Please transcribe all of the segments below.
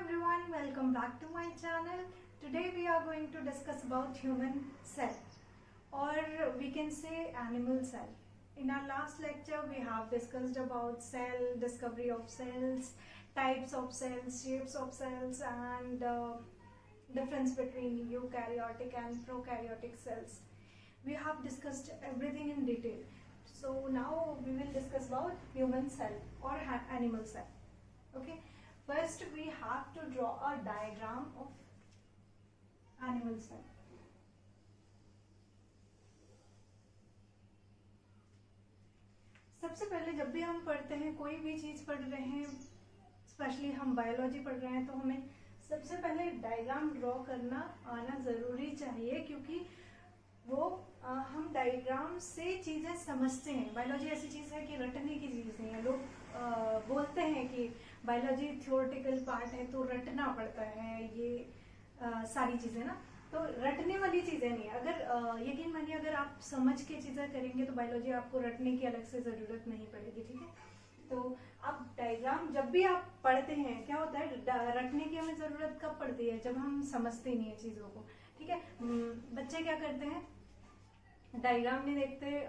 everyone, welcome back to my channel. Today we are going to discuss about human cell, or we can say animal cell. In our last lecture we have discussed about cell, discovery of cells, types of cells, shapes of cells, and difference between eukaryotic and prokaryotic cells. We have discussed everything in detail. So now we will discuss about human cell or animal cell. Okay. First, we have to draw a diagram of animal cell. सबसे पहले जब भी हम पढ़ते हैं, कोई भी चीज पढ़ रहे हैं, स्पेशली हम बायोलॉजी पढ़ रहे हैं, तो हमें सबसे पहले डायग्राम ड्रॉ करना आना जरूरी चाहिए, क्योंकि वो हम डायग्राम से चीजें समझते हैं। बायोलॉजी ऐसी चीज है कि रटने की चीज नहीं है। लोग बोलते हैं कि बायोलॉजी थ्योरेटिकल पार्ट है तो रटना पड़ता है, ये सारी चीजें ना, तो रटने वाली चीजें नहीं है। अगर यकीन मानिए, अगर आप समझ के चीजें करेंगे तो बायोलॉजी आपको रटने की अलग से जरूरत नहीं पड़ेगी। ठीक है, तो आप डायग्राम जब भी आप पढ़ते हैं, क्या होता है, रटने की हमें जरूरत कब पड़ती है? जब हम समझते नहीं है चीजों को। ठीक है, बच्चे क्या करते हैं, डायग्राम नहीं देखते,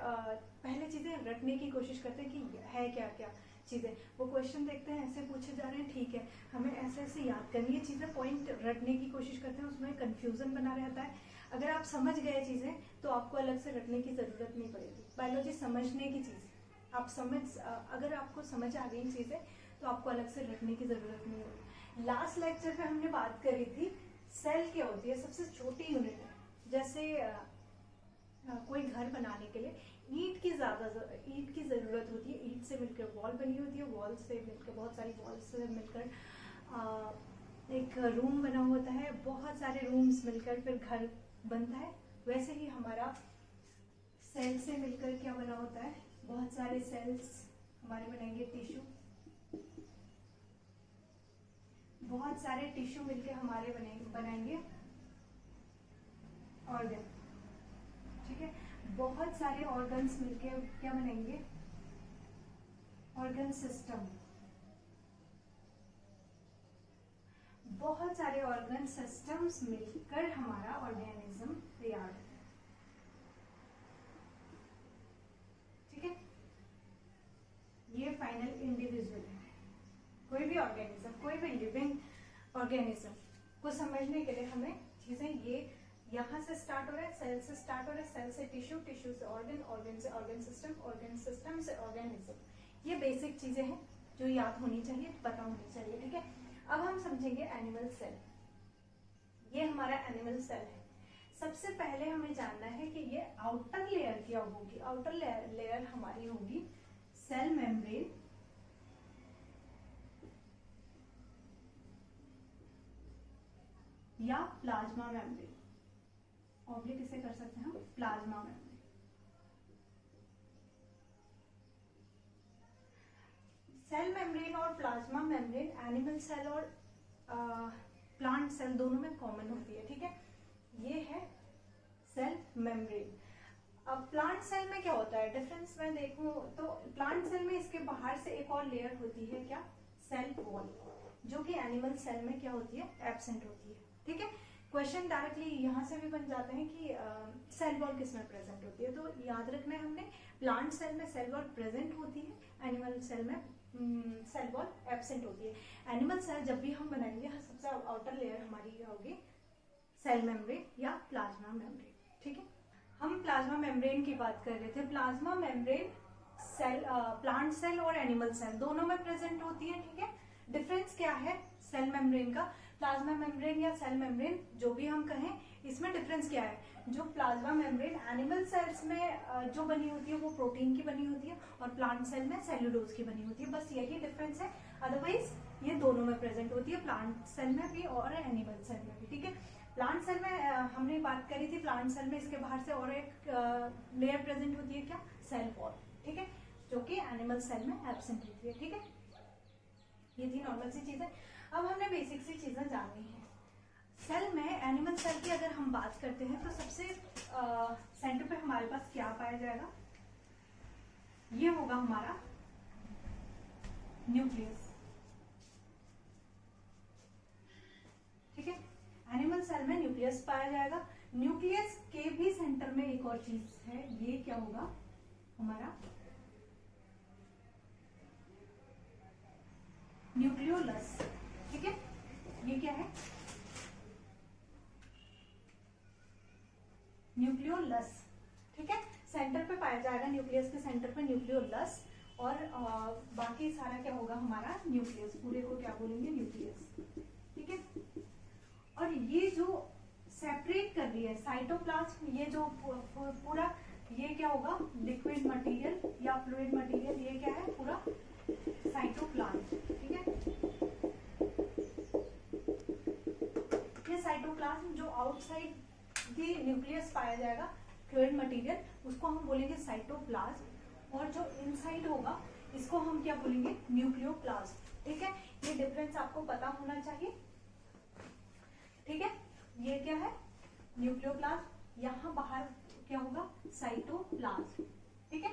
पहले चीजें रटने की कोशिश करते हैं कि है क्या क्या चीजें। वो क्वेश्चन देखते हैं, ऐसे पूछे जा रहे हैं, ठीक है हमें ऐसे ऐसे याद करनी है चीजें, पॉइंट रटने की कोशिश करते हैं, उसमें कंफ्यूजन बना रहता है। अगर आप समझ गए चीजें तो आपको अलग से रटने की जरूरत नहीं पड़ेगी। बायोलॉजी समझने की चीज, आप समझ, अगर आपको समझ आ गई चीजें तो आपको अलग से रटने की जरूरत नहीं होगी। लास्ट लेक्चर पे हमने बात करी थी सेल क्या होती है, सबसे छोटी यूनिट है। जैसे कोई घर बनाने के लिए ईंट की जरूरत होती है, ईंट से मिलकर वॉल बनी होती है, वॉल से मिलकर बहुत सारी वॉल से मिलकर एक रूम बना होता है, बहुत सारे रूम्स मिलकर फिर घर बनता है। वैसे ही हमारा सेल से मिलकर क्या बना होता है, बहुत सारे सेल्स हमारे बनेंगे टिश्यू, बहुत सारे टिश्यू मिलकर हमारे बनाएंगे ऑर्गन। ठीक है, बहुत सारे ऑर्गन्स मिलके क्या बनेंगे, ऑर्गन सिस्टम। बहुत सारे ऑर्गन सिस्टम्स मिलकर हमारा ऑर्गेनिज्म तैयार है। ठीक है, ये फाइनल इंडिविजुअल है। कोई भी ऑर्गेनिज्म, कोई भी लिविंग ऑर्गेनिज्म को समझने के लिए हमें चीजें ये यहाँ से स्टार्ट हो रहा है, सेल से स्टार्ट हो रहा है, सेल से टिश्यू, टिश्यू से ऑर्गन, ऑर्गन से ऑर्गन सिस्टम, ऑर्गन सिस्टम से ऑर्गेनिज्म। ये बेसिक चीजें हैं जो याद होनी चाहिए, पता होनी चाहिए। ठीक है, अब हम समझेंगे एनिमल सेल। ये हमारा एनिमल सेल है। सबसे पहले हमें जानना है कि ये आउटर लेयर क्या होगी। आउटर लेयर हमारी होगी सेल मेम्ब्रेन, या प्लाज्मा मेम्ब्रेन। ऑब्लिक इसे कर सकते हैं हम प्लाज्मा मेम्ब्रेन। सेल मेम्ब्रेन और प्लाज्मा मेम्ब्रेन एनिमल सेल और प्लांट सेल दोनों में कॉमन होती है। ठीक है, ये है सेल मेम्ब्रेन। अब प्लांट सेल में क्या होता है, डिफरेंस मैं देखूं तो प्लांट सेल में इसके बाहर से एक और लेयर होती है, क्या, सेल वॉल, जो कि एनिमल सेल में क्या होती है, एब्सेंट होती है। ठीक है, क्वेश्चन डायरेक्टली यहाँ से भी बन जाते हैं कि सेल वॉल किस में प्रेजेंट होती है। तो याद रखना है हमने, प्लांट सेल में सेल वॉल प्रेजेंट होती है, एनिमल सेल में सेल वॉल एब्सेंट होती है। एनिमल सेल जब भी हम बनाएंगे, सबसे आउटर लेयर हमारी होगी सेल मेम्ब्रेन या प्लाज्मा मेम्ब्रेन। ठीक है, हम प्लाज्मा मेम्ब्रेन की बात कर रहे थे। Plasma membrane cell, plant cell और एनिमल सेल दोनों में प्रेजेंट होती है। ठीक है, डिफरेंस क्या है सेल मेम्ब्रेन का, प्लाज्मा मेम्ब्रेन या सेल मेम्ब्रेन जो भी हम कहें, इसमें डिफरेंस क्या है। जो प्लाज्मा मेम्ब्रेन एनिमल सेल्स में जो बनी होती है वो प्रोटीन की बनी होती है, और प्लांट सेल में सेल्यूलोज की बनी होती है, बस यही डिफरेंस है। अदरवाइज ये दोनों में प्रेजेंट होती है, प्लांट सेल में भी और एनिमल सेल में भी। ठीक है, प्लांट सेल में हमने बात करी थी, प्लांट सेल में इसके बाहर से और एक लेयर प्रेजेंट होती है, क्या, सेल वॉल। ठीक है, जो कि एनिमल सेल में एब्सेंट होती है। ठीक है, ये थी नॉर्मल सी चीजें। अब हमने बेसिक सी चीजें जाननी है। सेल में, एनिमल सेल की अगर हम बात करते हैं तो सबसे सेंटर पे हमारे पास क्या पाया जाएगा, ये होगा हमारा न्यूक्लियस। सेंटर में न्यूक्लियस पाया जाएगा। न्यूक्लियस के भी सेंटर में एक और चीज है, ये क्या होगा हमारा न्यूक्लियोलस। ठीक है, ये क्या है न्यूक्लियोलस। ठीक है, सेंटर पे पाया जाएगा, न्यूक्लियस के सेंटर पे न्यूक्लियोलस, और बाकी सारा क्या होगा हमारा न्यूक्लियस, पूरे को क्या बोलेंगे न्यूक्लियस। ठीक है, और ये जो सेपरेट कर रही है साइटोप्लाज्म, ये जो पूरा ये क्या होगा लिक्विड मटेरियल या फ्लूइड मटेरियल, ये क्या है पूरा साइटोप्लाज्म। ठीक है, ये साइटोप्लाज्म जो आउटसाइड दी न्यूक्लियस पाया जाएगा फ्लूइड मटेरियल, उसको हम बोलेंगे साइटोप्लाज्म, और जो इनसाइड होगा इसको हम क्या बोलेंगे न्यूक्लियोप्लाज्म। ठीक है, ये डिफरेंस आपको पता होना चाहिए। ठीक है, ये क्या है न्यूक्लियोप्लाज्म, यहाँ बाहर क्या होगा साइटोप्लाज्म। ठीक है,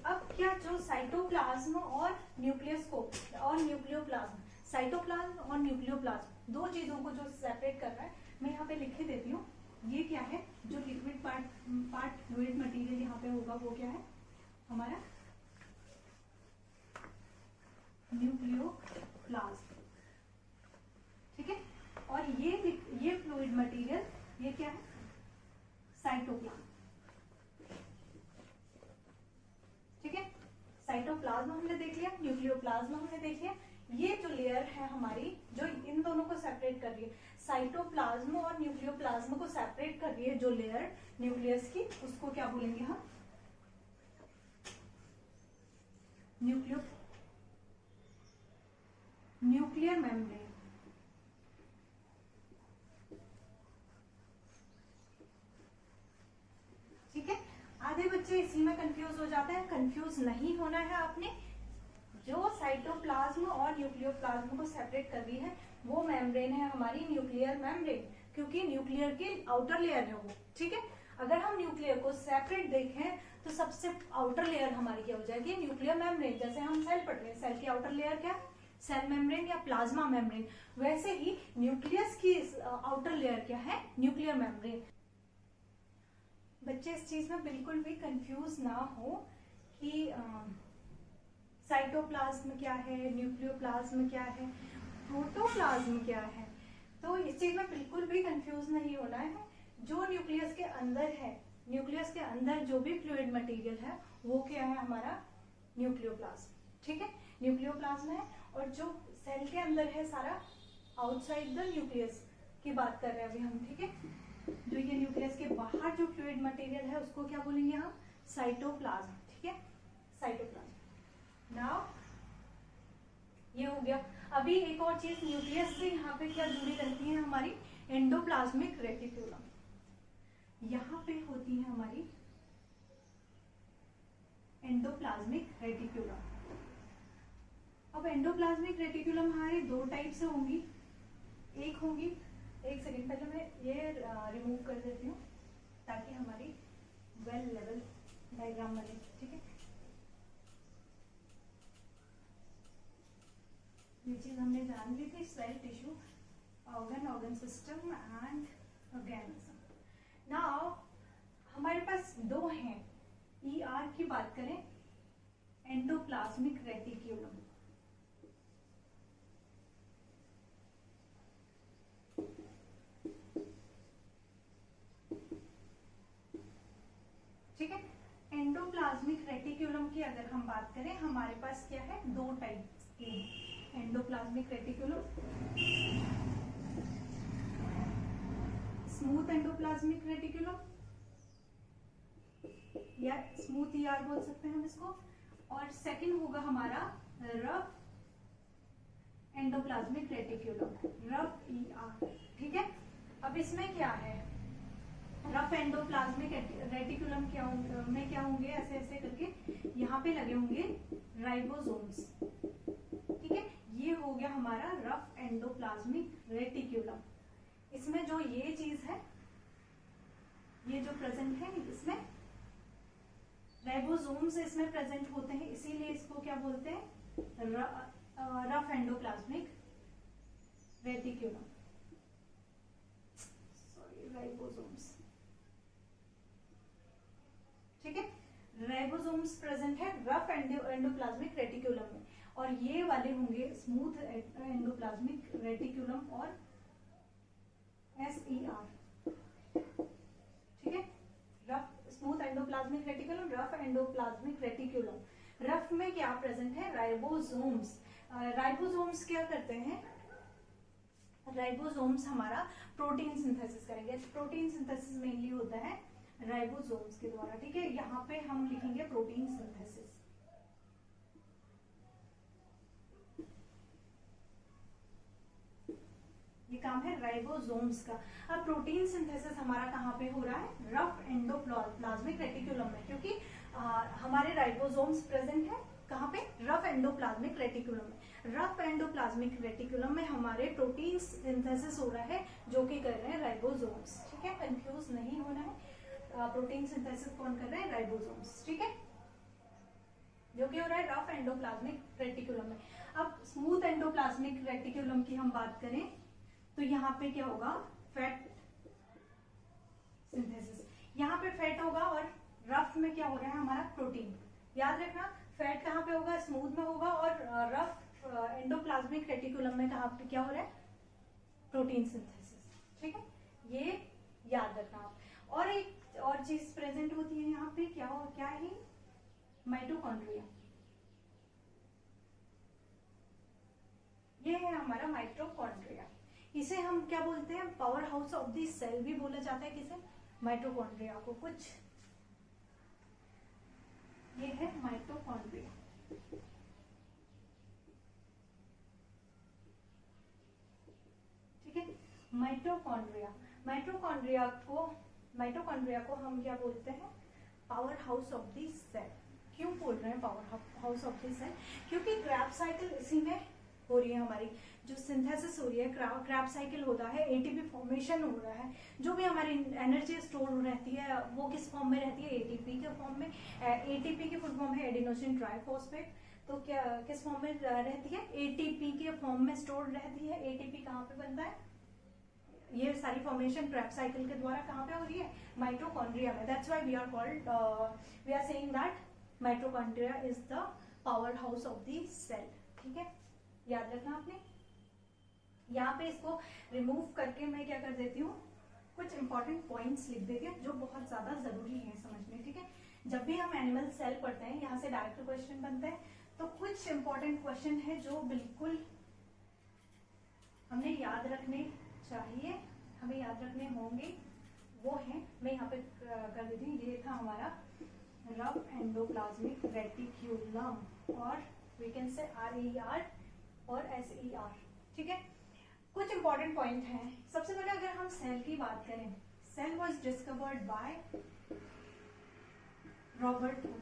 अब क्या जो साइटोप्लाज्म और न्यूक्लियस को और न्यूक्लियोप्लाज्म, साइटोप्लाज्म और न्यूक्लियोप्लाज्म दो चीजों को जो सेपरेट कर रहा है, मैं यहाँ पे लिख के देती हूँ। ये क्या है जो लिक्विड पार्ट फ्लूइड मटेरियल यहाँ पे होगा, वो क्या है हमारा न्यूक्लियोप्लाज्म। ठीक है, और ये फ्लूइड मटेरियल ये क्या है साइटोप्लाज्म। ठीक है, साइटोप्लाज्म हमने देख लिया, न्यूक्लियोप्लाज्म हमने देख लिया। ये जो लेयर है हमारी जो इन दोनों को सेपरेट कर रही है, साइटोप्लाज्म और न्यूक्लियोप्लाज्म को सेपरेट कर रही है जो लेयर न्यूक्लियस की, उसको क्या बोलेंगे हम न्यूक्लियर मेम्ब्रेन। ठीक है, आधे बच्चे इसी में कंफ्यूज हो जाते हैं, कंफ्यूज नहीं होना है आपने। जो साइटोप्लाज्म और न्यूक्लियोप्लाज्म को सेपरेट कर रही है वो मेम्ब्रेन है हमारी न्यूक्लियर मेम्ब्रेन, क्योंकि न्यूक्लियर की आउटर लेयर है वो। ठीक है, अगर हम न्यूक्लियर को सेपरेट देखें तो सबसे आउटर लेयर हमारी क्या हो जाएगी न्यूक्लियर मेम्ब्रेन। जैसे हम सेल पढ़ रहे हैं, सेल की आउटर लेयर क्या सेल मेम्ब्रेन या प्लाज्मा मेम्ब्रेन, वैसे ही न्यूक्लियस की आउटर लेयर क्या है न्यूक्लियर मेम्ब्रेन। बच्चे इस चीज में बिल्कुल भी कंफ्यूज ना हो कि साइटोप्लाज्म क्या है, न्यूक्लियोप्लाज्म क्या है, प्रोटोप्लाज्म क्या है, तो इस चीज में बिल्कुल भी कंफ्यूज नहीं होना है। जो न्यूक्लियस के अंदर है, न्यूक्लियस के अंदर जो भी फ्लूइड मटेरियल है वो क्या है हमारा न्यूक्लियोप्लाज्म। ठीक है, न्यूक्लियोप्लाज्म है, और जो सेल के अंदर है सारा आउटसाइड द न्यूक्लियस की बात कर रहे हैं अभी हम। ठीक है, जो ये न्यूक्लियस के बाहर जो फ्लूइड मटेरियल है उसको क्या बोलेंगे हम साइटोप्लाज्म। ठीक है, साइटोप्लाज्म। नाउ ये हो गया। अभी एक और चीज न्यूक्लियस से यहाँ पे क्या जुड़ी रहती है हमारी एंडोप्लाज्मिक रेटिक्यूलम, यहाँ पे होती है हमारी एंडोप्लाज्मिक रेटिक्यूलम। अब एंडोप्लाज्मिक रेटिक्यूलम हमारी दो टाइप से होंगी, एक होंगी, एक सेकेंड पहले मैं ये रिमूव कर देती हूँ ताकि हमारी वेल लेवल डायग्राम बने। ठीक है, ये चीज हमने जान ली थी, cell tissue organ system and organism. Now हमारे पास दो हैं, ER की बात करें एंडोप्लाज्मिक रेटिक्यूलम, ठीक है। एंडोप्लाज्मिक रेटिक्यूलम की अगर हम बात करें, हमारे पास क्या है दो टाइप के endoplasmic reticulum, smooth endoplasmic reticulum या स्मूथ ER बोल सकते हैं हम इसको, और सेकंड होगा हमारा rough endoplasmic reticulum, rough ER। ठीक है, अब इसमें क्या है रफ एंडोप्लाज्मिक रेटिक्यूलम क्या में क्या होंगे, ऐसे ऐसे करके यहाँ पे लगे होंगे राइबोसोम्स। ठीक है, ये हो गया हमारा रफ एंडोप्लाज्मिक रेटिक्यूलम। इसमें जो ये चीज है, ये जो प्रेजेंट है, इसमें राइबोसोम्स इसमें प्रेजेंट होते हैं, इसीलिए इसको क्या बोलते हैं रफ एंडोप्लाज्मिक रेटिक्यूलम। राइबोसोम्स, ठीक है। राइबोसोम्स प्रेजेंट है रफ एंडोप्लाज्मिक रेटिकुलम में, और ये वाले होंगे स्मूथ एंडोप्लाज्मिक रेटिकुलम और SER, ठीक है। Rough smooth endoplasmic reticulum, rough endoplasmic reticulum. Rough में क्या प्रेजेंट है? राइबोसोम्स। राइबोसोम्स क्या करते हैं? राइबोसोम्स हमारा प्रोटीन सिंथेसिस करेंगे। प्रोटीन सिंथेसिस मेनली होता है राइबोसोम्स के द्वारा, ठीक है। यहाँ पे हम लिखेंगे प्रोटीन सिंथेसिस। ये काम है राइबोसोम्स का। अब प्रोटीन सिंथेसिस हमारा कहाँ पे हो रहा है? रफ एंडोप्लाज्मिक रेटिकुलम में, क्योंकि हमारे राइबोसोम्स प्रेजेंट है कहाँ पे? रफ एंडोप्लाज्मिक रेटिकुलम में। रफ एंडोप्लाज्मिक रेटिकुलम में हमारे प्रोटीन सिंथेसिस हो रहा है, जो कि कर रहे हैं राइबोसोम्स, ठीक है। कंफ्यूज नहीं होना है। प्रोटीन सिंथेसिस कौन कर रहे हैं? राइबोसोम्स, ठीक है, जो कि हो रहा है रफ एंडोप्लाज्मिक रेटिकुलम में। अब स्मूथ एंडोप्लाज्मिक रेटिकुलम की हम बात करें तो यहाँ पे क्या होगा? Fat synthesis. यहाँ पे फैट होगा, और रफ में क्या हो रहा है? हमारा प्रोटीन। याद रखना, फैट कहाँ पे होगा? स्मूथ में होगा, और रफ एंडोप्लाज्मिक रेटिकुलम में कहाँ पे क्या हो रहा है? प्रोटीन सिंथेसिस, ठीक है। ये याद रखना आप। और एक और चीज प्रेजेंट होती है यहाँ पे, क्या है? माइटोकॉन्ड्रिया। ये है हमारा माइटोकॉन्ड्रिया। इसे हम क्या बोलते हैं? Power house of the cell भी बोला जाता है। किसे? माइटोकॉन्ड्रिया को। कुछ ये है माइटोकॉन्ड्रिया, ठीक है। माइटोकॉन्ड्रिया को हम क्या बोलते हैं? Power house of the cell. क्यों बोल रहे हैं power house of the cell? क्योंकि क्रेब्स साइकिल इसी में हो रही है। हमारी जो सिंथेसिस हो रही है, क्रेब्स साइकिल होता है, एटीपी फॉर्मेशन हो रहा है। जो भी हमारी एनर्जी स्टोर रहती है वो किस फॉर्म में रहती है? एटीपी के फॉर्म में। एटीपी की फुल फॉर्म है एडिनोसिन ट्राइफॉस्फेट। तो क्या किस फॉर्म में रहती है? एटीपी के फॉर्म में स्टोर रहती है। एटीपी कहाँ पे बनता है? ये सारी फॉर्मेशन क्रेब्स साइकिल के द्वारा कहाँ पे हो रही है? माइटोकॉन्ड्रिया में। That's why we are saying that mitochondria is the power house of the cell, ठीक है। याद रखना आपने। यहाँ पे इसको रिमूव करके मैं क्या कर देती हूँ? कुछ इंपॉर्टेंट पॉइंट्स लिख देती हूँ, जो बहुत ज्यादा जरूरी है समझने, ठीक है। जब भी हम एनिमल सेल पढ़ते हैं, यहाँ से डायरेक्ट क्वेश्चन बनते हैं, तो कुछ इंपॉर्टेंट क्वेश्चन है जो बिल्कुल हमने याद रखने चाहिए, हमें याद रखने होंगे। वो है, मैं यहाँ पे कर देती हूँ। ये था हमारा रफ एंडोप्लाज्मिक रेटिक्यूलम, और वी कैन से RER और SER, ठीक है। कुछ इंपॉर्टेंट पॉइंट हैं। सबसे पहले अगर हम सेल की बात करें, cell was discovered by Robert Hooke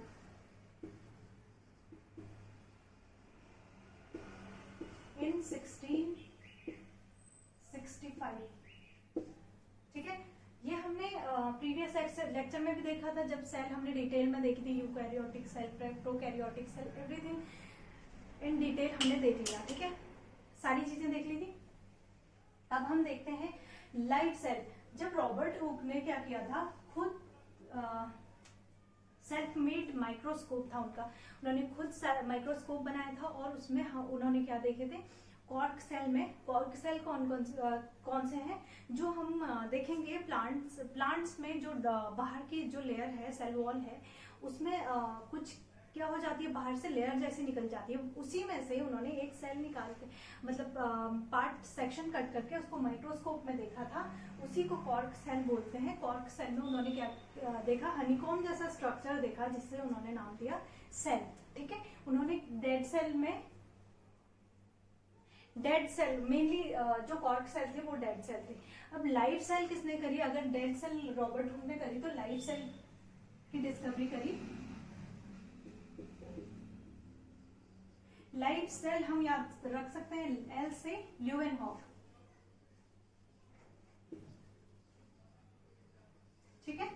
in 1665, ठीक है। ये हमने प्रीवियस लेक्चर में भी देखा था, जब सेल हमने डिटेल में देखी थी। Eukaryotic cell, prokaryotic cell, everything in detail हमने देख लिया, ठीक है। सारी चीजें देख ली थी। अब हम देखते हैं लाइव सेल। जब रॉबर्ट हुक ने क्या किया था, खुद सेल्फ मेड माइक्रोस्कोप था उनका, उन्होंने खुद माइक्रोस्कोप बनाया था, और उसमें उन्होंने क्या देखे थे? कॉर्क सेल में, कॉर्क सेल कौन से हैं जो हम देखेंगे प्लांट्स में, जो बाहर की जो लेयर है, सेल वॉल है, उसमें कुछ क्या हो जाती है? बाहर से लेयर जैसी निकल जाती है। उसी में से उन्होंने एक सेल निकाल के, मतलब पार्ट सेक्शन कट करके उसको माइक्रोस्कोप में देखा था। उसी को कॉर्क सेल बोलते हैं। कॉर्क सेल में उन्होंने क्या देखा? हनीकॉम जैसा स्ट्रक्चर देखा, जिससे उन्होंने नाम दिया सेल, ठीक है। उन्होंने डेड सेल मेनली जो कॉर्क सेल थे वो डेड सेल थे। अब लाइव सेल किसने करी? अगर डेड सेल रॉबर्ट हुक ने करी, तो लाइव सेल की डिस्कवरी करी। लाइव सेल हम याद रख सकते हैं L से ल्यूवेनहॉफ, ठीक है।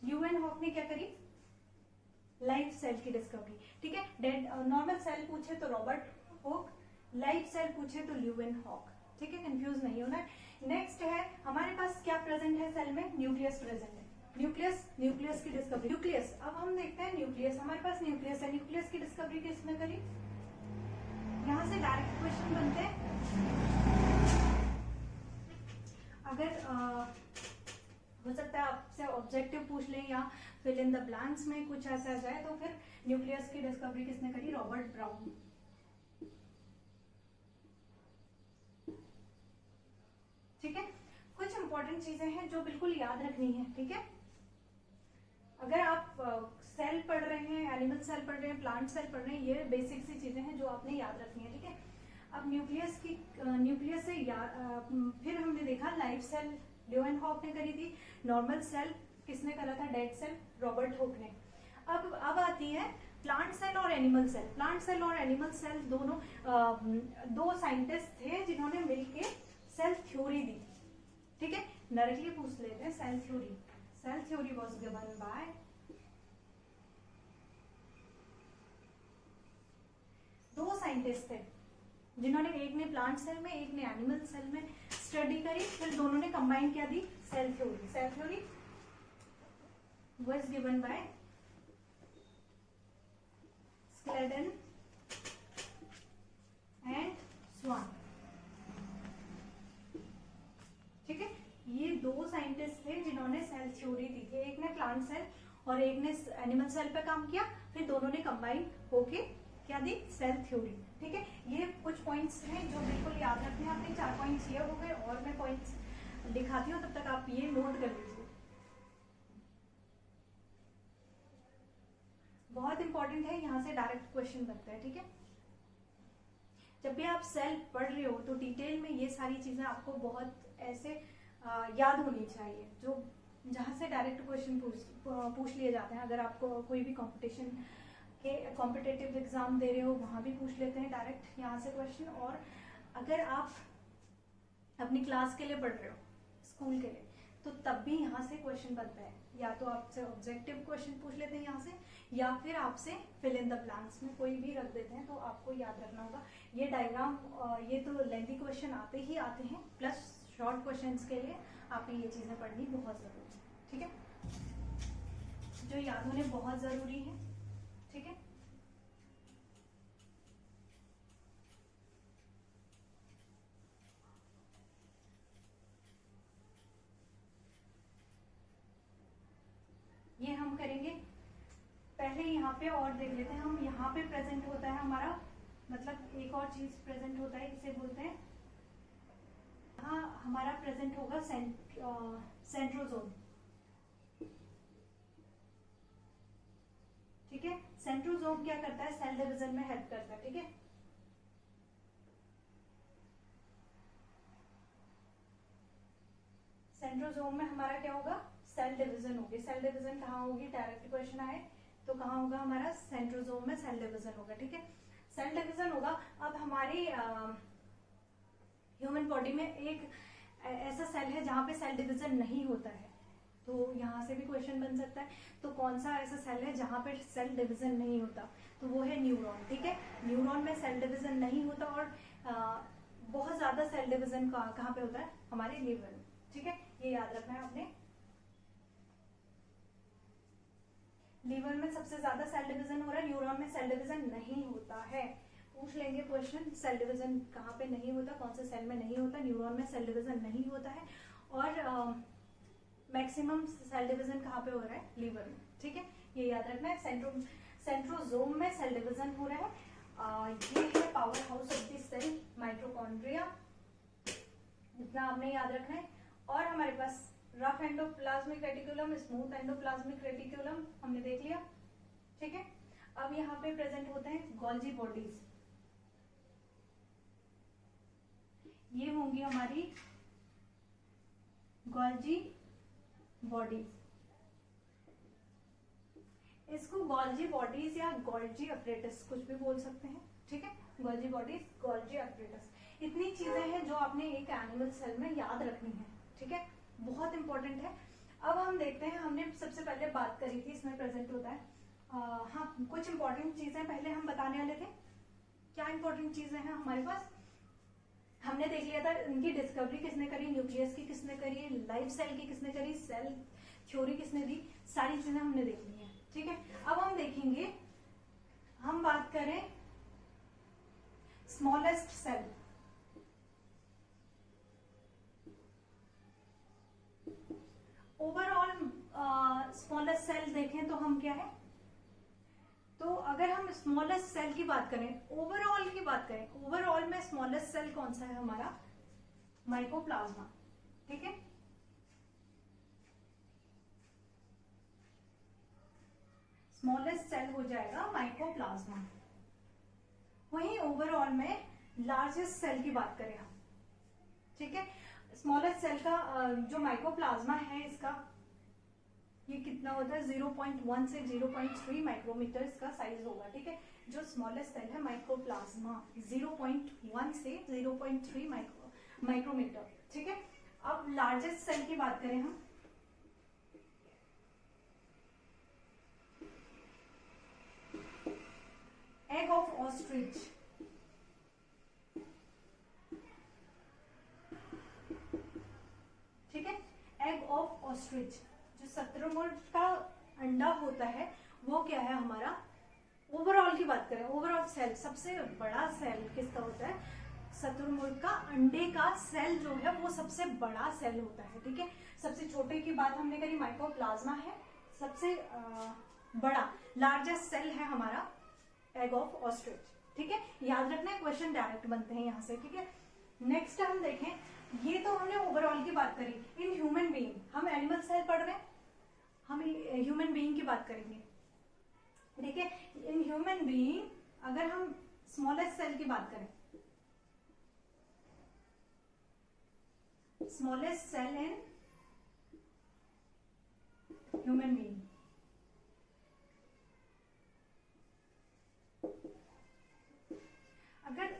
ल्यूवेनहॉफ ने क्या करी? लाइव सेल की डिस्कवरी, ठीक है। डेड नॉर्मल सेल पूछे तो रॉबर्ट हुक, लाइव सेल पूछे तो ल्यूवेनहॉफ, ठीक है, कंफ्यूज नहीं होना है। नेक्स्ट है हमारे पास क्या प्रेजेंट है सेल में, न्यूक्लियस प्रेजेंट है। न्यूक्लियस की डिस्कवरी, न्यूक्लियस, अब हम देखते हैं न्यूक्लियस, हमारे पास न्यूक्लियस है, न्यूक्लियस की डिस्कवरी किसने करी, यहाँ से डायरेक्ट क्वेश्चन बनते हैं। अगर हो सकता है आपसे ऑब्जेक्टिव पूछ लें या फिल इन द ब्लैंक्स में कुछ ऐसा जाए, तो फिर न्यूक्लियस की डिस्कवरी किसने करी, रॉबर्ट ब्राउन। ठीक है, कुछ इंपॉर्टेंट चीजें हैं जो बिल्कुल याद रखनी है। ठीक है, अगर आप सेल पढ़ रहे हैं, एनिमल सेल पढ़ रहे हैं, प्लांट सेल पढ़ रहे हैं, ये बेसिक सी चीजें हैं जो आपने याद रखनी है। ठीक है, अब न्यूक्लियस से फिर हमने देखा लाइव सेल ल्यूवेनहॉफ ने करी थी, नॉर्मल सेल किसने करा था, डेड सेल रॉबर्ट हुक ने। अब आती है प्लांट सेल और एनिमल सेल। प्लांट सेल और एनिमल सेल दोनों दो साइंटिस्ट थे जिन्होंने मिलके सेल थ्योरी दी। ठीक है, डायरेक्टली पूछ लेते हैं cell theory. Cell theory was given by दो साइंटिस्ट थे जिन्होंने, एक ने प्लांट सेल में, एक ने एनिमल सेल में स्टडी करी, फिर दोनों ने कंबाइन क्या दी, cell theory. Cell theory was given by Schleiden and Schwann. ठीक है, ये दो साइंटिस्ट थे जिन्होंने सेल थ्योरी दी थी, एक ने प्लांट सेल और एक ने एनिमल सेल पे काम किया, फिर दोनों ने कंबाइन होके क्या दी, सेल थ्योरी। ठीक है, ये कुछ पॉइंट्स हैं जो बिल्कुल याद रखने हैं आपने। 4 पॉइंट्स ये हो गए और मैं पॉइंट्स दिखाती हूँ, तब तक आप ये नोट कर लीजिए, बहुत इंपॉर्टेंट है, यहाँ से डायरेक्ट क्वेश्चन बनता है। ठीक है, जब भी आप सेल पढ़ रहे हो तो डिटेल में ये सारी चीजें आपको बहुत ऐसे याद होनी चाहिए, जो जहां से डायरेक्ट क्वेश्चन पूछ लिए जाते हैं। अगर आपको कोई भी कंपटीशन के कॉम्पिटेटिव एग्जाम दे रहे हो, वहां भी पूछ लेते हैं डायरेक्ट यहाँ से क्वेश्चन। और अगर आप अपनी क्लास के लिए पढ़ रहे हो, स्कूल के लिए, तो तब भी यहाँ से क्वेश्चन बनता है। या तो आपसे ऑब्जेक्टिव क्वेश्चन पूछ लेते हैं यहाँ से, या फिर आपसे फिल इन द ब्लैंक्स में कोई भी रख देते हैं, तो आपको याद रखना होगा। ये डायग्राम, ये तो लेंथी क्वेश्चन आते ही आते हैं, प्लस शॉर्ट क्वेश्चंस के लिए आपको ये चीजें पढ़नी बहुत जरूरी है। ठीक है, जो याद होने बहुत जरूरी है। ठीक है, ये हम करेंगे पहले यहाँ पे, और देख लेते हैं हम। यहाँ पे प्रेजेंट होता है हमारा, मतलब एक और चीज प्रेजेंट होता है, इसे बोलते हैं, हाँ हमारा प्रेजेंट होगा सेंट्रोजोम। ठीक है, सेंट्रोजोम क्या करता है, सेल डिवीजन में हेल्प करता है। ठीक है, सेंट्रोजोम में हमारा क्या होगा, सेल डिवीजन होगी। सेल डिवीजन कहाँ होगी, डायरेक्ट क्वेश्चन आए तो कहाँ होगा हमारा, सेंट्रोजोम में सेल डिवीजन होगा। ठीक है, सेल डिवीजन होगा। अब हमारी ह्यूमन बॉडी में एक ऐसा सेल है जहाँ पे सेल डिवीजन नहीं होता है, तो यहाँ से भी क्वेश्चन बन सकता है। तो कौन सा ऐसा सेल है जहाँ पे सेल डिवीजन नहीं होता, तो वो है न्यूरॉन। ठीक है, न्यूरॉन में सेल डिवीजन नहीं होता, और बहुत ज्यादा सेल डिवीजन कहाँ पे होता है, हमारे लिवर में। ठीक है, ये याद रखना है आपने, लीवर में सबसे ज्यादा सेल डिवीजन हो रहा है, न्यूरॉन में सेल डिवीजन नहीं होता है। पूछ लेंगे क्वेश्चन, सेल डिवीजन कहाँ पे नहीं होता, कौन से सेल में नहीं होता, न्यूरॉन में सेल डिवीजन नहीं होता है, और मैक्सिमम सेल डिवीजन कहाँ पे हो रहा है, लीवर में। ठीक है, ये याद रखना है। सेंट्रोजोम में सेल डिवीजन हो रहा है। ये है power house of the cell, mitochondria, इतना आपने याद रखना है। और हमारे पास rough endoplasmic reticulum, smooth endoplasmic reticulum हमने देख लिया। ठीक है, अब यहाँ पे प्रेजेंट होते हैं गोल्जी बॉडीज। ये होंगी हमारी गोल्जी बॉडीज। इसको गोल्जी बॉडीज या गोल्जी अपरेटस कुछ भी बोल सकते हैं। ठीक है, गोल्जी बॉडीज, गोल्जी अपरेटस, इतनी चीजें हैं जो आपने एक एनिमल सेल में याद रखनी है। ठीक है, बहुत इंपॉर्टेंट है। अब हम देखते हैं, हमने सबसे पहले बात करी थी इसमें प्रेजेंट होता है। हाँ, कुछ इंपॉर्टेंट चीजें पहले हम बताने वाले थे। क्या इंपॉर्टेंट चीजें हैं हमारे पास, हमने हमने देख लिया था इनकी डिस्कवरी किसने करी, न्यूक्लियस की किसने करी, लाइफ सेल की किसने करी, सेल थ्योरी किसने दी, सारी चीजें हमने देख ली हैं। ठीक है, अब हम देखेंगे, हम बात करें smallest cell. Overall smallest cell देखें तो हम क्या है, तो अगर हम स्मॉलेस्ट सेल की बात करें, ओवरऑल की बात करें, ओवरऑल में स्मॉलेस्ट सेल कौन सा है हमारा, माइकोप्लाज्मा। ठीक है, स्मॉलेस्ट सेल हो जाएगा माइकोप्लाज्मा। वहीं ओवरऑल में लार्जेस्ट सेल की बात करें हम, ठीक है, स्मॉलेस्ट सेल का जो माइकोप्लाज्मा है इसका ये कितना होता है, 0.1 से 0.3 माइक्रोमीटर इसका साइज होगा। ठीक है, जो स्मॉलेस्ट सेल है माइक्रोप्लाज्मा 0.1 से 0.3 माइक्रोमीटर। ठीक है, अब लार्जेस्ट सेल की बात करें हम, एग ऑफ ऑस्ट्रिच। ठीक है, एग ऑफ ऑस्ट्रिच, जो शतुरमुर्ग का अंडा होता है वो क्या है हमारा, ओवरऑल की बात करें, ओवरऑल सेल सबसे बड़ा सेल किसका होता है, शतुरमुर्ग का अंडे का सेल जो है वो सबसे बड़ा सेल होता है। ठीक है, सबसे छोटे की बात हमने करी माइकोप्लाज्मा है, सबसे बड़ा लार्जेस्ट सेल है हमारा एग ऑफ ऑस्ट्रिच। ठीक है, याद रखना है, क्वेश्चन डायरेक्ट बनते हैं यहाँ से। ठीक है, नेक्स्ट हम देखें, ये तो हमने ओवरऑल की बात करी। इन ह्यूमन बीइंग, हम एनिमल सेल पढ़ रहे हैं, हम ह्यूमन बीइंग की बात करेंगे। ठीक है, इन ह्यूमन बीइंग अगर हम स्मॉलेस्ट सेल की बात करें, smallest cell in human being, अगर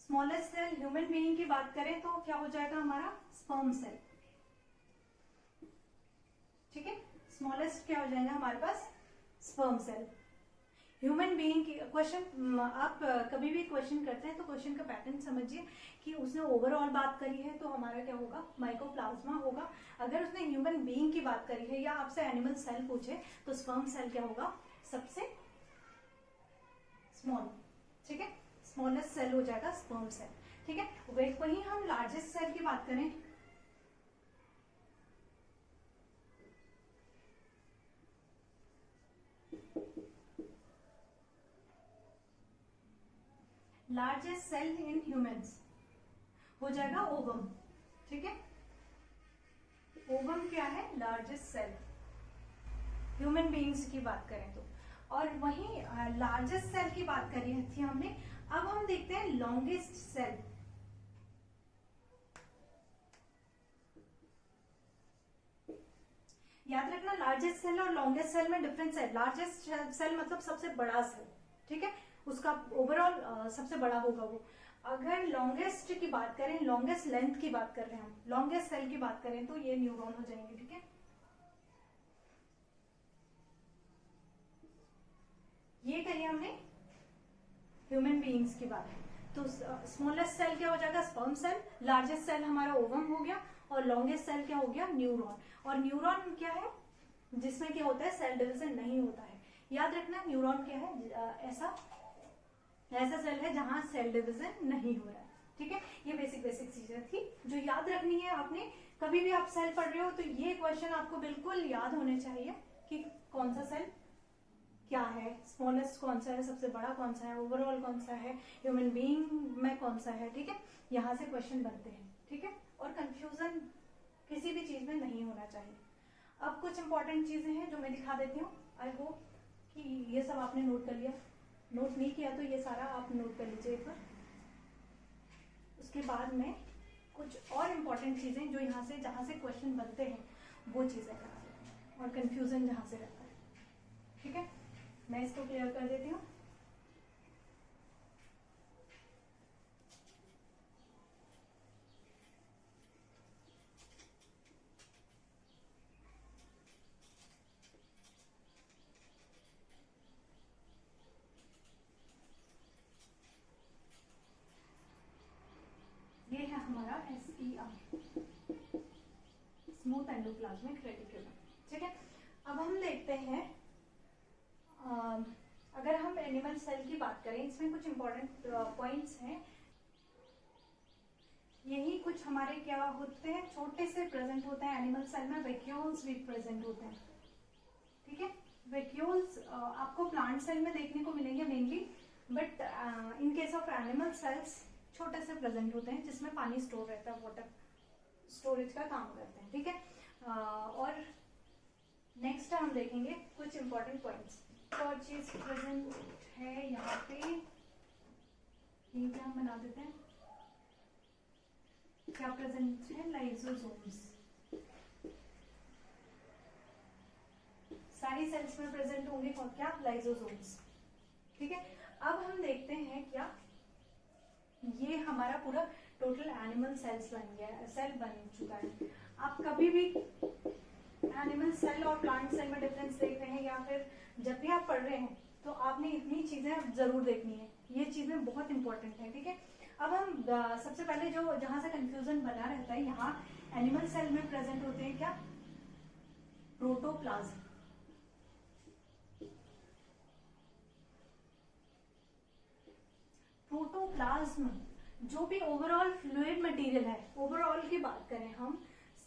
स्मॉलेस्ट सेल ह्यूमन बीइंग की बात करें तो क्या हो जाएगा हमारा, स्पर्म सेल। ठीक है, स्मॉलेस्ट क्या हो जाएगा हमारे पास, स्पर्म सेल। ह्यूमन बीइंग की क्वेश्चन, आप कभी भी क्वेश्चन करते हैं तो क्वेश्चन का पैटर्न समझिए कि उसने ओवरऑल बात करी है तो हमारा क्या होगा, माइकोप्लाज्मा होगा। अगर उसने ह्यूमन बीइंग की बात करी है या आपसे एनिमल सेल पूछे तो स्पर्म सेल क्या होगा, सबसे स्मॉल। ठीक है, स्मॉलेस्ट सेल हो जाएगा स्पर्म सेल। ठीक है, वहीं हम लार्जेस्ट सेल की बात करें, लार्जेस्ट सेल इन ह्यूमंस हो जाएगा ओवम। ठीक है, ओवम क्या है, लार्जेस्ट सेल ह्यूमन बीइंग्स की बात करें तो। और वहीं लार्जेस्ट सेल की बात करी थी हमने, अब हम देखते हैं लॉन्गेस्ट सेल। याद रखना, लार्जेस्ट सेल और लॉन्गेस्ट सेल में डिफरेंस है। लार्जेस्ट सेल मतलब सबसे बड़ा सेल, ठीक है, उसका ओवरऑल सबसे बड़ा होगा वो। अगर लॉन्गेस्ट की बात करें, लॉन्गेस्ट लेंथ की बात कर रहे हैं हम, लॉन्गेस्ट सेल की बात करें तो ये न्यूरॉन हो जाएंगे। ठीक है, ये करिए हमने ह्यूमन बीइंग्स की बात। तो स्मॉलेस्ट सेल क्या हो जाएगा, स्पर्म सेल, लार्जेस्ट सेल हमारा ओवम हो गया, और लॉन्गेस्ट सेल क्या हो गया, न्यूरॉन। और न्यूरॉन क्या है, जिसमें क्या होता है, सेल डिवीजन नहीं होता है। याद रखना, न्यूरॉन क्या है, ऐसा सेल है जहां सेल डिवीजन नहीं हो रहा है। ठीक है, ये बेसिक चीजें थी जो याद रखनी है आपने। कभी भी आप सेल पढ़ रहे हो तो ये क्वेश्चन आपको बिल्कुल याद होने चाहिए कि कौन सा सेल क्या है, स्मॉलेस्ट कौन सा है, सबसे बड़ा कौन सा है, ओवरऑल कौन सा है, ह्यूमन बीइंग में कौन सा है। ठीक है, यहाँ से क्वेश्चन बनते हैं। ठीक है, और कंफ्यूजन किसी भी चीज में नहीं होना चाहिए। अब कुछ इंपॉर्टेंट चीजें हैं जो मैं दिखा देती हूँ। आई होप कि ये सब आपने नोट कर लिया, नोट नहीं किया तो ये सारा आप नोट कर लीजिए एक बार। उसके बाद में कुछ और इम्पोर्टेंट चीजें जो यहाँ से जहाँ से क्वेश्चन बनते हैं वो चीजें करा देते हैं, और कंफ्यूजन जहाँ से रहता है। ठीक है, मैं इसको क्लियर कर देती हूँ। ये है हमारा SER, स्मूथ एंडोप्लाज्मिक रेटिक्यूलम। ठीक है, अब हम देखते हैं अगर हम एनिमल सेल की बात करें, इसमें कुछ इंपॉर्टेंट पॉइंट्स हैं। यही कुछ हमारे क्या होते हैं, छोटे से प्रेजेंट होते हैं एनिमल सेल में, वैक्यूल्स भी प्रेजेंट होते हैं। ठीक है, वैक्यूल्स आपको प्लांट सेल में देखने को मिलेंगे mainly, but in case of animal cells छोटे से प्रेजेंट होते हैं जिसमें पानी स्टोर रहता है, वाटर स्टोरेज का काम करते हैं। ठीक है, और नेक्स्ट हम देखेंगे कुछ इंपॉर्टेंट पॉइंट्स। और चीज प्रेजेंट है यहाँ पे, ये क्या हम बना देते हैं, क्या प्रेजेंट है, लाइसोसोम्स। सारी सेल्स में प्रेजेंट होंगे कौन, क्या, लाइसोसोम्स। ठीक है, अब हम देखते हैं क्या, ये हमारा पूरा टोटल एनिमल सेल्स बन गया, सेल बन चुका है। आप कभी भी एनिमल सेल और प्लांट सेल में डिफरेंस देख रहे हैं या फिर जब भी आप पढ़ रहे हैं तो आपने इतनी चीजें जरूर देखनी है, ये चीजें बहुत इंपॉर्टेंट है। ठीक है, अब हम सबसे पहले जो जहां से कंफ्यूजन बना रहता है, यहाँ एनिमल सेल में प्रेजेंट होते हैं क्या, प्रोटोप्लाज्म। प्रोटोप्लाज्म जो भी ओवरऑल फ्लूइड मटेरियल है, ओवरऑल की बात करें हम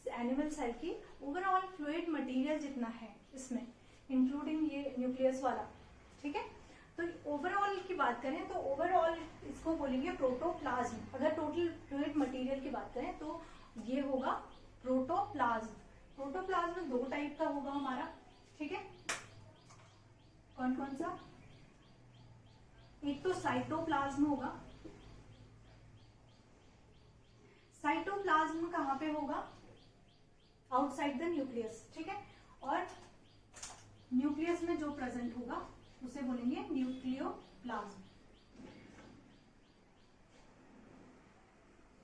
एनिमल सेल की, ओवरऑल फ्लूइड मटेरियल जितना है इसमें, इंक्लूडिंग ये न्यूक्लियस वाला। ठीक है, तो ओवरऑल की बात करें तो ओवरऑल इसको बोलेंगे प्रोटोप्लाज्म। अगर टोटल फ्लूइड मटेरियल की बात करें तो ये होगा प्रोटोप्लाज्म। प्रोटोप्लाज्म दो टाइप का होगा हमारा। ठीक है, कौन कौन सा, एक तो साइटोप्लाज्म होगा। साइटोप्लाज्म कहां पे होगा, आउटसाइड द न्यूक्लियस। ठीक है, और न्यूक्लियस में जो प्रेजेंट होगा उसे बोलेंगे न्यूक्लियोप्लाज्म।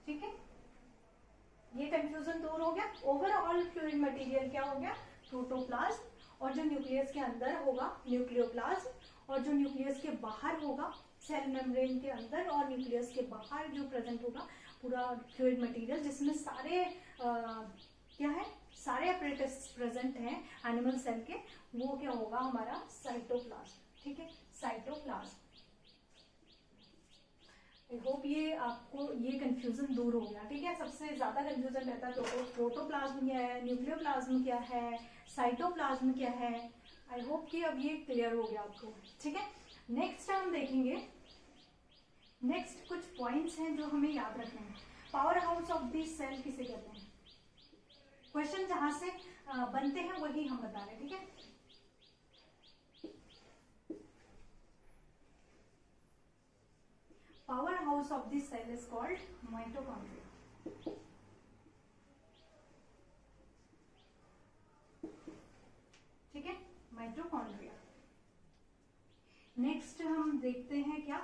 ठीक है, ये कंफ्यूजन दूर हो गया। ओवरऑल फ्लूइड मटेरियल क्या हो गया, प्रोटोप्लाज्म, और जो न्यूक्लियस के अंदर होगा न्यूक्लियोप्लाज्म, और जो न्यूक्लियस के बाहर होगा सेल मेम्ब्रेन के अंदर और न्यूक्लियस के बाहर जो प्रेजेंट होगा पूरा फ्लूइड मटेरियल, जिसमें सारे क्या है, सारे एपरेटस प्रेजेंट हैं एनिमल सेल के, वो क्या होगा हमारा साइटोप्लाज्म। ठीक है, साइटोप्लाज्म। आई होप ये आपको ये कंफ्यूजन दूर हो गया। ठीक है, सबसे ज्यादा कंफ्यूजन रहता है तो प्रोटोप्लाज्म क्या है, न्यूक्लियोप्लाज्म क्या है, साइटोप्लाज्म क्या है। आई होप कि अब ये क्लियर हो गया आपको। ठीक है, नेक्स्ट हम देखेंगे, नेक्स्ट कुछ पॉइंट्स हैं जो हमें याद रखने हैं। Power house of the cell किसे कहते हैं, क्वेश्चन जहां से बनते हैं वही हम बता रहे हैं। ठीक है, power house of the cell is called mitochondria. ठीक है, माइटोकॉन्ड्रिया। नेक्स्ट हम देखते हैं क्या,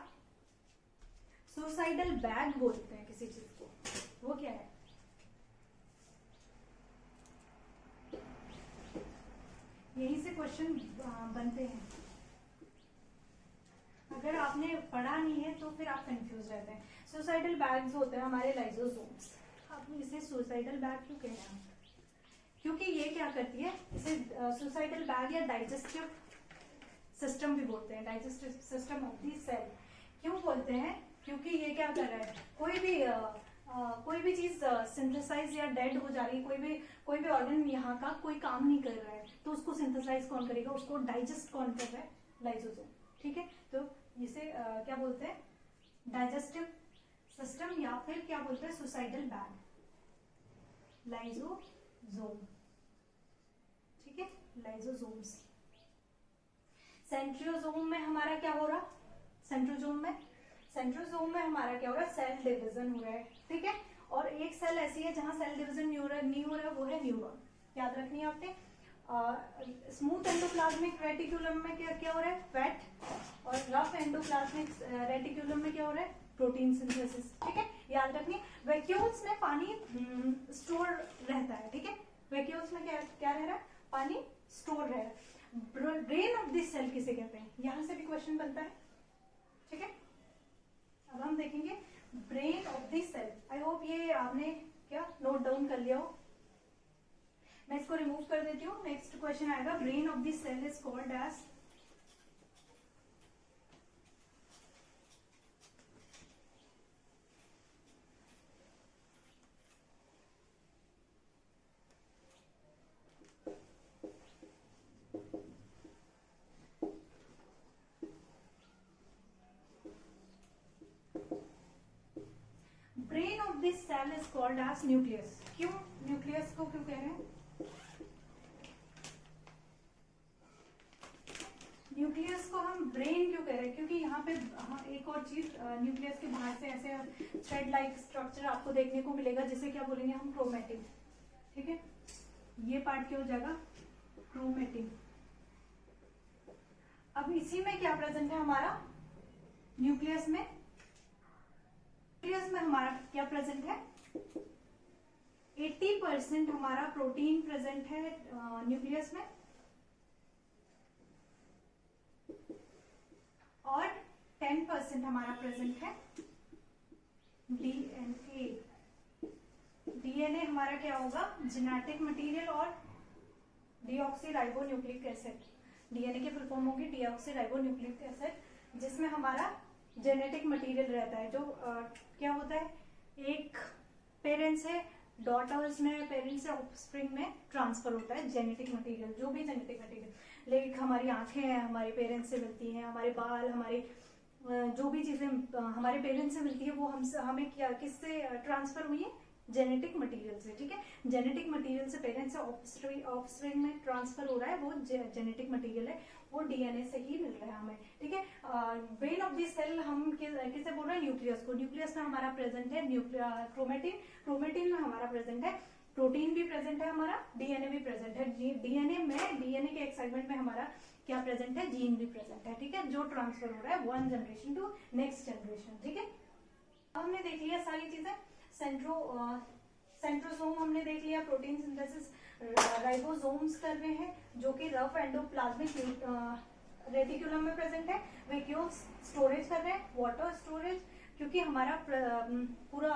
सुसाइडल बैग बोलते हैं किसी चीज को, वो क्या है, यही से क्वेश्चन बनते हैं। अगर आपने पढ़ा नहीं है तो फिर आप कंफ्यूज रहते हैं। सुसाइडल बैग्स होते हैं हमारे लाइसोसोम्स। आप इसे सुसाइडल बैग क्यों कह रहे हैं, क्योंकि ये क्या करती है, इसे सुसाइडल बैग या डाइजेस्टिव सिस्टम भी बोलते हैं, digestive system of the cell. क्यों बोलते हैं, क्योंकि ये क्या कर रहा है, कोई भी चीज सिंथेसाइज या डेड हो जा रही है, कोई भी ऑर्गन यहाँ का कोई काम नहीं कर रहा है, तो उसको सिंथेसाइज कौन करेगा, उसको डाइजेस्ट कौन कर रहा है, लाइसोसोम। ठीक है, तो इसे क्या बोलते हैं, डाइजेस्टिव सिस्टम, या फिर क्या बोलते हैं, सुसाइडल बैग, लाइसोसोम। ठीक है, लाइसोसोम्स। सेंट्रियोसोम में हमारा क्या हो रहा, सेंट्रोसोम में हमारा क्या हो रहा है, सेल डिवीजन हो रहा है। ठीक है, और एक सेल ऐसी है जहां सेल डिवीजन नहीं हो रहा है, वो है न्यूरॉन। याद रखनी है आपने। स्मूथ एंडोप्लाज्मिक रेटिकुलम में क्या हो रहा है, फैट, और रफ एंडोप्लाज्मिक रेटिकुलम में क्या हो रहा है, प्रोटीन सिंथेसिस। ठीक है, याद रखनी। वैक्यूल्स में पानी स्टोर रहता है। ठीक है, वैक्यूल्स में क्या रह रहा है, पानी स्टोर रह रहा है। ब्रेन ऑफ दिस सेल किसे कहते हैं, यहां से भी क्वेश्चन बनता है। ठीक है, अब हम देखेंगे brain of the cell. I hope ये आपने क्या नोट डाउन कर लिया हो। मैं इसको रिमूव कर देती हूँ। नेक्स्ट क्वेश्चन आएगा, brain of the cell is called as, brain of this cell is called as nucleus. क्यों न्यूक्लियस को क्यों कह रहे हैं? न्यूक्लियस को हम ब्रेन क्यों कह रहे हैं? क्योंकि यहाँ पे एक और चीज, न्यूक्लियस के बाहर से ऐसे थ्रेड लाइक स्ट्रक्चर आपको देखने को मिलेगा, जिसे क्या बोलेंगे हम, क्रोमेटिन। ठीक है, ये पार्ट क्या हो जाएगा, क्रोमेटिन। अब इसी में क्या प्रेजेंट है हमारा न्यूक्लियस में? न्यूक्लियस में हमारा क्या प्रेजेंट है? 80% हमारा प्रोटीन प्रेजेंट है न्यूक्लियस में, और 10% हमारा प्रेजेंट है डीएनए। डीएनए हमारा क्या होगा, जेनेटिक मटेरियल और डीऑक्सीराइबोन्यूक्लिक एसिड। डीएनए की फुल फॉर्म होगी डीऑक्सीराइबोन्यूक्लिक एसिड, जिसमें हमारा जेनेटिक मटेरियल रहता है, जो क्या होता है, एक पेरेंट्स है, डॉटर्स में, पेरेंट्स से ऑफस्प्रिंग में ट्रांसफर होता है जेनेटिक मटेरियल, जो भी जेनेटिक मटेरियल। लाइक हमारी आंखें हैं हमारे पेरेंट्स से मिलती हैं, हमारे बाल, हमारे जो भी चीजें हमारे पेरेंट्स से मिलती है, वो हमें क्या, किससे ट्रांसफर हुई है, जेनेटिक मटेरियल से। ठीक है, जेनेटिक मटेरियल से पेरेंट्स से ऑफस्प्रिंग में ट्रांसफर हो रहा है, वो जेनेटिक मटेरियल है, वो डीएनए से ही मिल रहा है हमें। ठीक है, ब्रेन ऑफ दिस सेल हम किसे बोल रहे हैं, न्यूक्लियस को। न्यूक्लियस में हमारा प्रेजेंट है क्रोमेटिन, क्रोमेटिन में हमारा प्रेजेंट है प्रोटीन भी प्रेजेंट है हमारा, डीएनए भी प्रेजेंट है। डीएनए के एक सेगमेंट में हमारा क्या प्रेजेंट है, जीन भी प्रेजेंट है। ठीक है, जो ट्रांसफर हो रहा है one generation to next generation. ठीक है, अब हमने देख लिया सारी चीजें। सेंट्रोसोम हमने देख लिया, प्रोटीन सिंथेसिस राइबोसोम्स कर रहे हैं, जो कि रफ एंडोप्लाज्मिक रेटिकुलम में प्रेजेंट है। वैक्यूल्स स्टोरेज कर रहे हैं, वाटर स्टोरेज, क्योंकि हमारा पूरा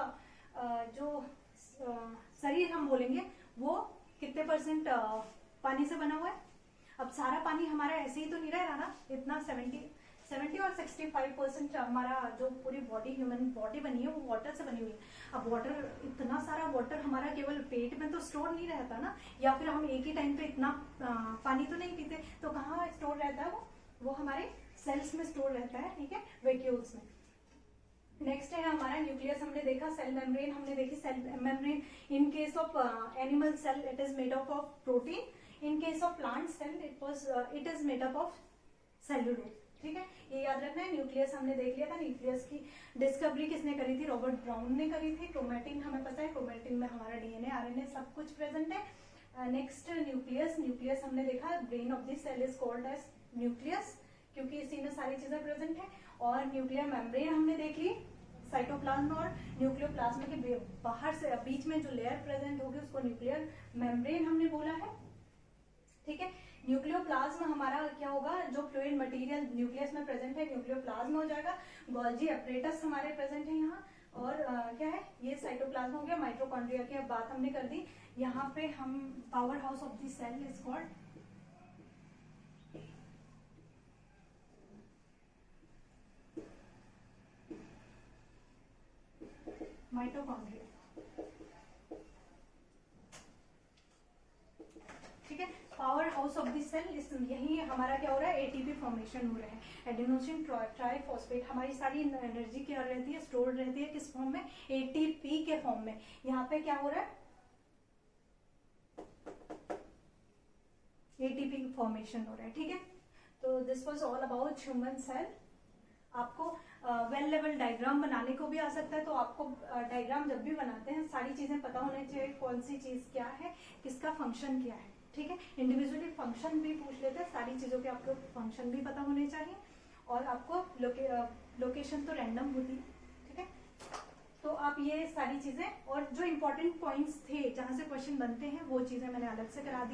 जो शरीर हम बोलेंगे वो कितने परसेंट पानी से बना हुआ है। अब सारा पानी हमारा ऐसे ही तो नहीं रह रहा ना, इतना 70 और 65% हमारा जो पूरी बॉडी, ह्यूमन बॉडी बनी है, वो वाटर से बनी हुई है। अब वाटर, इतना सारा वाटर हमारा केवल पेट में तो स्टोर नहीं रहता ना, या फिर हम एक ही टाइम पे इतना पानी तो नहीं पीते, तो कहाँ स्टोर रहता है वो हमारे सेल्स में स्टोर रहता है। ठीक है, वैक्यूल्स में। नेक्स्ट है हमारा न्यूक्लियस, हमने देखा। सेल मेम्ब्रेन हमने देखी। Cell membrane in case of animal cell it is made up of protein, in case of plant cell it is made up of cellulose. ठीक है, ये याद रखना है। न्यूक्लियस हमने देख लिया था। न्यूक्लियस की डिस्कवरी किसने करी थी, रॉबर्ट ब्राउन ने करी थी। क्रोमेटिन हमें पता है, क्रोमेटिन में हमारा डीएनए, आरएनए सब कुछ प्रेजेंट है। नेक्स्ट न्यूक्लियस हमने देखा। Brain of this cell is called as nucleus, क्योंकि इसी में सारी चीजें प्रेजेंट है। और न्यूक्लियर मेम्ब्रेन हमने देख ली, साइटोप्लाज्म और न्यूक्लियोप्लाज्म के बाहर से बीच में जो लेयर प्रेजेंट होगी उसको न्यूक्लियर मेम्ब्रेन हमने बोला है। ठीक है, न्यूक्लियोप्लाज्म हमारा क्या होगा, जो फ्लूइड मटेरियल न्यूक्लियस में प्रेजेंट है न्यूक्लियोप्लाज्म हो जाएगा। गोल्जी अपरेटस हमारे प्रेजेंट है यहाँ। और क्या है, ये साइटोप्लाज्म हो गया। माइटोकॉन्ड्रिया की अब बात हमने कर दी। यहाँ पे हम power house of the cell is called mitochondria. ठीक है, power house of the cell, यही हमारा क्या हो रहा है, एटीपी फॉर्मेशन हो रहा है। एडेनोसिन ट्राइफॉस्फेट, हमारी सारी एनर्जी क्या रहती है, स्टोर रहती है किस फॉर्म में, एटीपी के फॉर्म में। यहाँ पे क्या हो रहा है, एटीपी फॉर्मेशन हो रहा है। ठीक है, तो this was all about human cell. आपको वेल लेवल डायग्राम बनाने को भी आ सकता है, तो आपको डायग्राम जब भी बनाते हैं सारी चीजें पता होनी चाहिए, कौन सी चीज क्या है, किसका फंक्शन क्या है। ठीक है, इंडिविजुअली फंक्शन भी पूछ लेते हैं, सारी चीजों के आपको फंक्शन भी पता होने चाहिए, और आपको लोकेशन तो रैंडम होती है। ठीक है, तो आप ये सारी चीजें और जो इम्पोर्टेंट पॉइंट्स थे जहां से क्वेश्चन बनते हैं वो चीजें मैंने अलग से करा दी।